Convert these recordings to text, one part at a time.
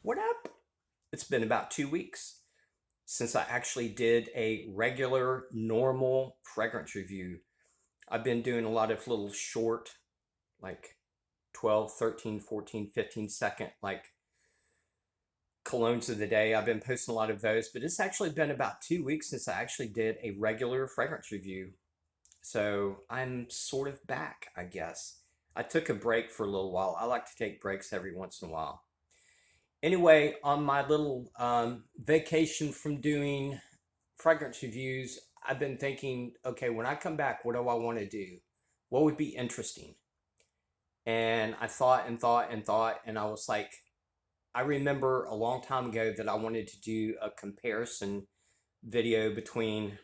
What up? It's been about 2 weeks since I actually did a regular, normal fragrance review. I've been doing a lot of little short, like 12, 13, 14, 15-second, like colognes of the day. I've been posting a lot of those, but it's actually been about 2 weeks since I actually did a regular fragrance review. So I'm sort of back, I guess. I took a break for a little while. I like to take breaks every once in a while. Anyway, on my little vacation from doing fragrance reviews, I've been thinking, okay, when I come back, what do I want to do? What would be interesting? And I thought and thought and thought, and I was like, I remember a long time ago that I wanted to do a comparison video between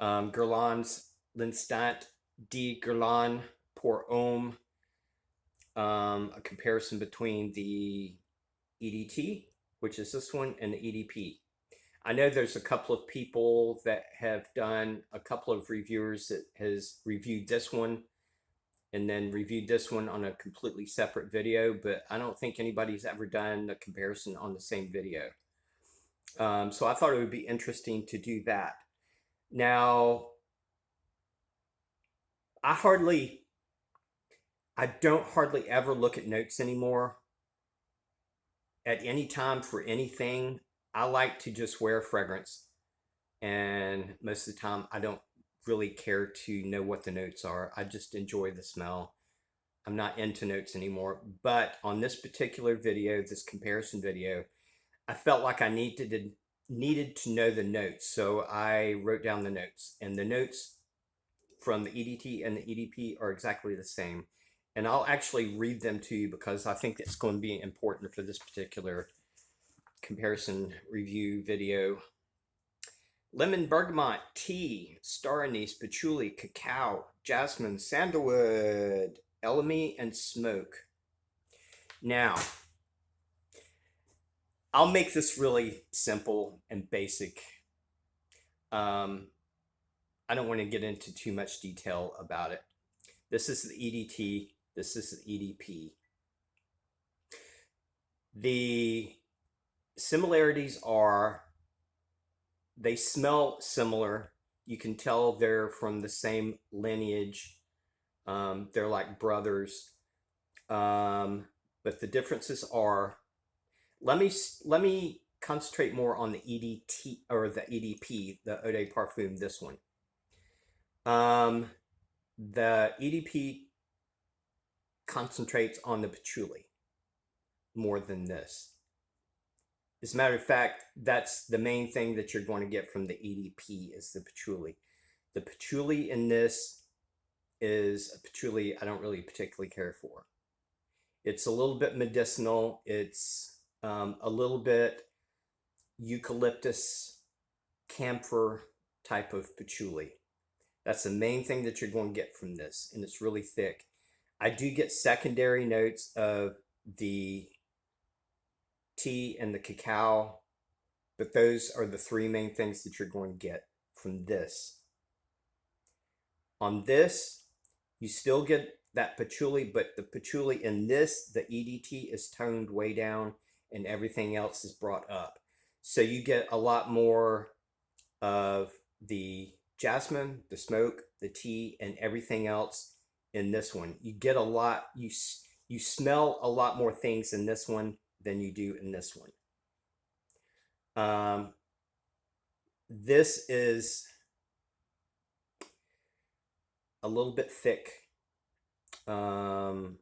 Guerlain's L'Instant de Guerlain pour Homme, a comparison between the EdT, which is this one, and the Edp. I know there's a couple of people that have done, a couple of reviewers that has reviewed this one and then reviewed this one on a completely separate video, but I don't think anybody's ever done a comparison on the same video. So I thought it would be interesting to do that. Now, I don't hardly ever look at notes anymore at any time for anything. I like to just wear fragrance, and most of the time I don't really care to know what the notes are. I just enjoy the smell. I'm not into notes anymore. But on this particular video, this comparison video, I felt like I needed to know the notes. So I wrote down the notes, and the notes from the EdT and the Edp are exactly the same. And I'll actually read them to you because I think it's going to be important for this particular comparison review video. Lemon bergamot, tea, star anise, patchouli, cacao, jasmine, sandalwood, elemi, and smoke. Now, I'll make this really simple and basic. I don't want to get into too much detail about it. This is the EdT, this is the Edp. The similarities are they smell similar. You can tell they're from the same lineage. They're like brothers. But the differences are, let me concentrate more on the EdT or the Edp, the Eau de Parfum, this one. The Edp concentrates on the patchouli more than this. As a matter of fact, that's the main thing that you're going to get from the Edp is the patchouli. The patchouli in this is a patchouli I don't really particularly care for. It's a little bit medicinal. It's a little bit eucalyptus, camphor type of patchouli. That's the main thing that you're going to get from this, and it's really thick. I do get secondary notes of the tea and the cacao, but those are the three main things that you're going to get from this. On this, you still get that patchouli, but the patchouli in this, the EdT, is toned way down and everything else is brought up. So you get a lot more of the jasmine, the smoke, the tea, and everything else in this one. You get a lot, you smell a lot more things in this one than you do in this one. This is a little bit thick because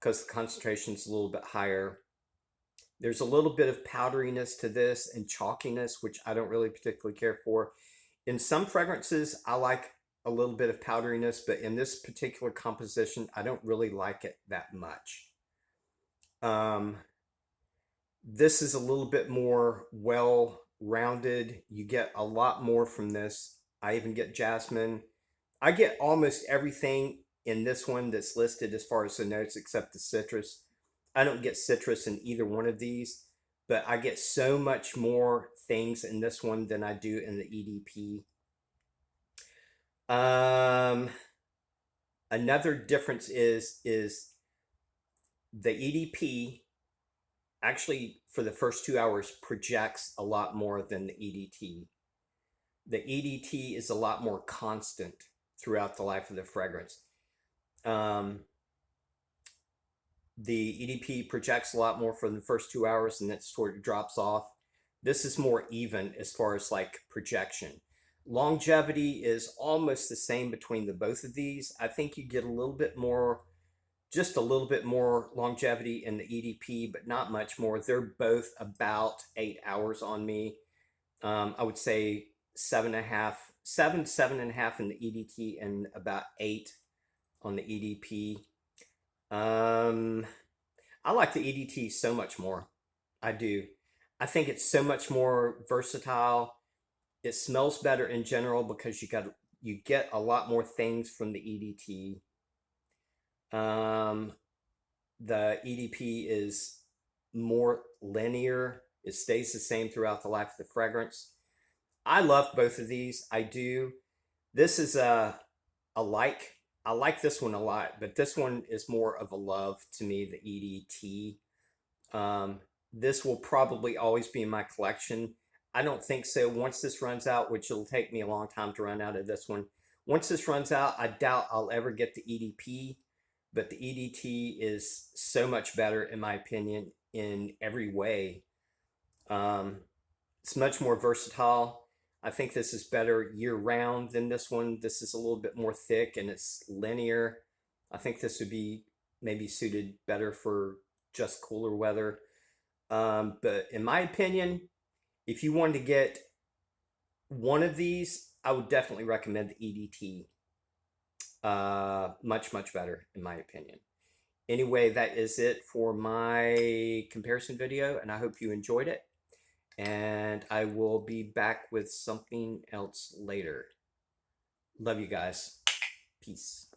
the concentration is a little bit higher. There's a little bit of powderiness to this and chalkiness, which I don't really particularly care for. In some fragrances, I like a little bit of powderiness, but in this particular composition, I don't really like it that much. This is a little bit more well-rounded. You get a lot more from this. I even get jasmine. I get almost everything in this one that's listed as far as the notes except the citrus. I don't get citrus in either one of these, but I get so much more things in this one than I do in the Edp. Another difference is the Edp actually for the first 2 hours projects a lot more than the EDT. The EDT is a lot more constant throughout the life of the fragrance. The EDP projects a lot more for the first 2 hours and it sort of drops off. This is more even as far as like projection. Longevity is almost the same between the both of these. I think you get a little bit more, just a little bit more longevity in the EDP, but not much more. They're both about 8 hours on me. I would say 7.5 in the EDT and about 8 on the EDP. I like the EDT so much more. I do. I think it's so much more versatile. It smells better in general because you get a lot more things from the EDT. The EDP is more linear. It stays the same throughout the life of the fragrance. I love both of these. I do. This is a like. I like this one a lot, but this one is more of a love to me, the EDT. This will probably always be in my collection. I don't think so. Once this runs out, which it'll take me a long time to run out of this one. Once this runs out, I doubt I'll ever get the EDP, but the EDT is so much better in my opinion in every way. It's much more versatile. I think this is better year round than this one. This is a little bit more thick and it's linear. I think this would be maybe suited better for just cooler weather. But in my opinion, if you wanted to get one of these, I would definitely recommend the EDT. Much, much better in my opinion. Anyway, that is it for my comparison video, and I hope you enjoyed it. And I will be back with something else later. Love you guys. Peace.